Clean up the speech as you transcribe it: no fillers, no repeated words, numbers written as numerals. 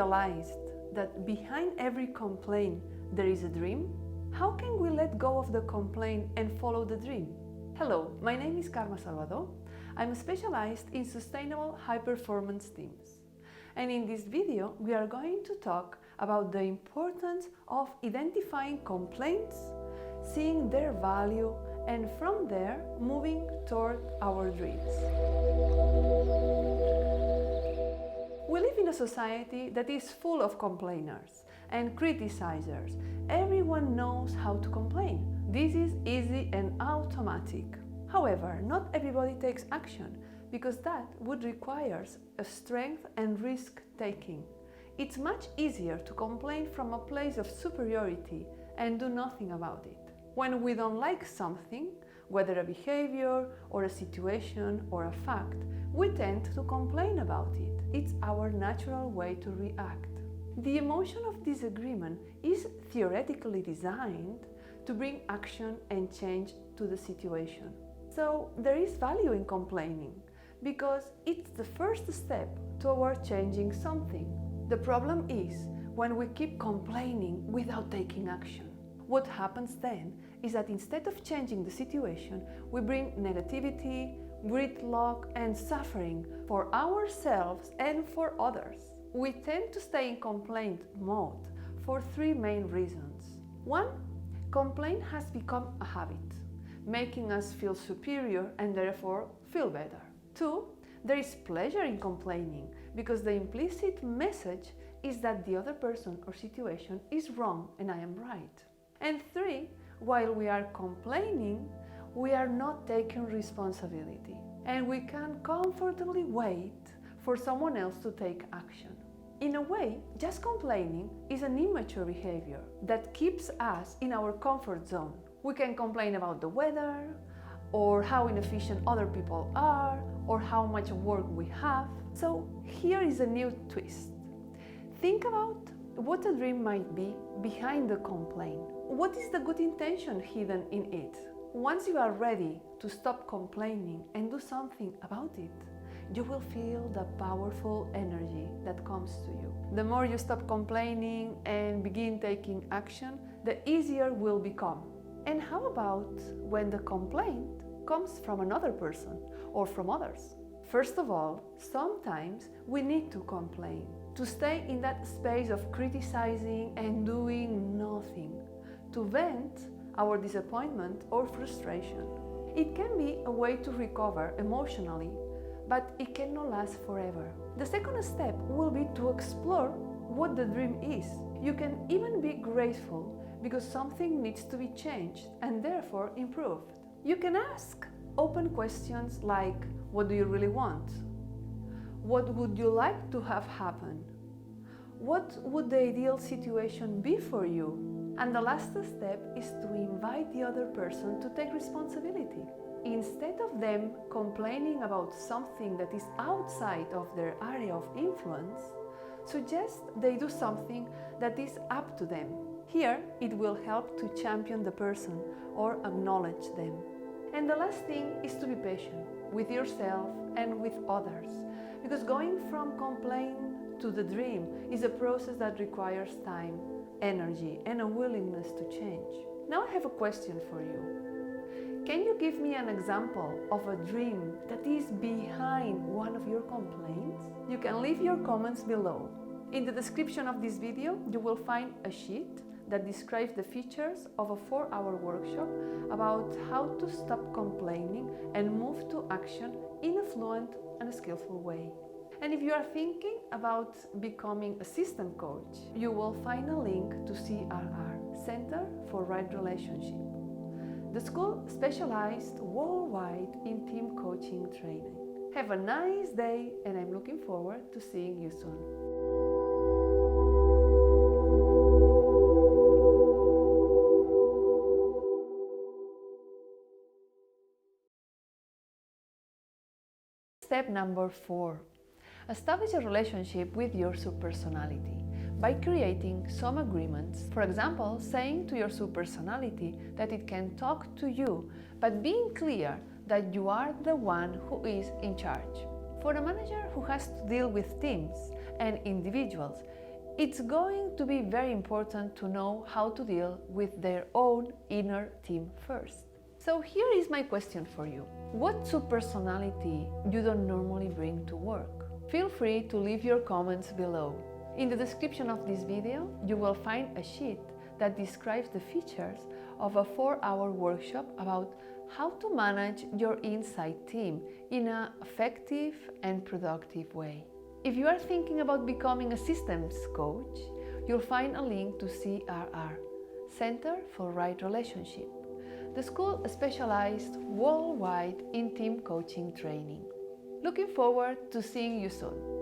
realized that behind every complaint there is a dream? How can we let go of the complaint and follow the dream? Hello, my name is carme.salvador. I'm specialized in sustainable high-performance teams. And in this video, we are going to talk about the importance of identifying complaints, seeing their value, and from there, moving toward our dreams. We live in a society that is full of complainers and criticizers. Everyone knows how to complain. This is easy and automatic. However, not everybody takes action because that would require a strength and risk-taking. It's much easier to complain from a place of superiority and do nothing about it. When we don't like something, whether a behavior or a situation or a fact, we tend to complain about it. It's our natural way to react. The emotion of disagreement is theoretically designed to bring action and change to the situation. So there is value in complaining because it's the first step toward changing something. The problem is when we keep complaining without taking action. What happens then is that instead of changing the situation, we bring negativity, gridlock, and suffering for ourselves and for others. We tend to stay in complaint mode for three main reasons. One, complaint has become a habit, making us feel superior and therefore feel better. Two, there is pleasure in complaining because the implicit message is that the other person or situation is wrong and I am right. And three, while we are complaining, we are not taking responsibility and we can comfortably wait for someone else to take action. In a way, just complaining is an immature behavior that keeps us in our comfort zone. We can complain about the weather, or how inefficient other people are, or how much work we have. So here is a new twist. Think about what a dream might be behind the complaint. What is the good intention hidden in it? Once you are ready to stop complaining and do something about it, you will feel the powerful energy that comes to you. The more you stop complaining and begin taking action, the easier it will become. And how about when the complaint comes from another person or from others? First of all, sometimes we need to complain, to stay in that space of criticizing and doing nothing, to vent our disappointment or frustration. It can be a way to recover emotionally, but it cannot last forever. The second step will be to explore what the dream is. You can even be grateful because something needs to be changed and therefore improved. You can ask open questions like, what do you really want? What would you like to have happen? What would the ideal situation be for you? And the last step is to invite the other person to take responsibility. Instead of them complaining about something that is outside of their area of influence, suggest they do something that is up to them. Here, it will help to champion the person or acknowledge them. And the last thing is to be patient with yourself and with others, because going from complaint to the dream is a process that requires time, energy, and a willingness to change. Now I have a question for you. Can you give me an example of a dream that is behind one of your complaints? You can leave your comments below. In the description of this video, you will find a sheet that describes the features of a 4-hour workshop about how to stop complaining and move to action in a fluent and skillful way. And if you are thinking about becoming a system coach, you will find a link to CRR, Center for Right Relationship. The school specialized worldwide in team coaching training. Have a nice day, and I'm looking forward to seeing you soon. Step number 4. Establish a relationship with your subpersonality by creating some agreements. For example, saying to your subpersonality that it can talk to you, but being clear that you are the one who is in charge. For a manager who has to deal with teams and individuals, It's going to be very important to know how to deal with their own inner team first. So here is my question for you. What subpersonality you don't normally bring to work? Feel free to leave your comments below. In the description of this video, you will find a sheet that describes the features of a 4-hour workshop about how to manage your inside team in an effective and productive way. If you are thinking about becoming a systems coach, you'll find a link to CRR, Center for Right Relationship. The school specialized worldwide in team coaching training. Looking forward to seeing you soon.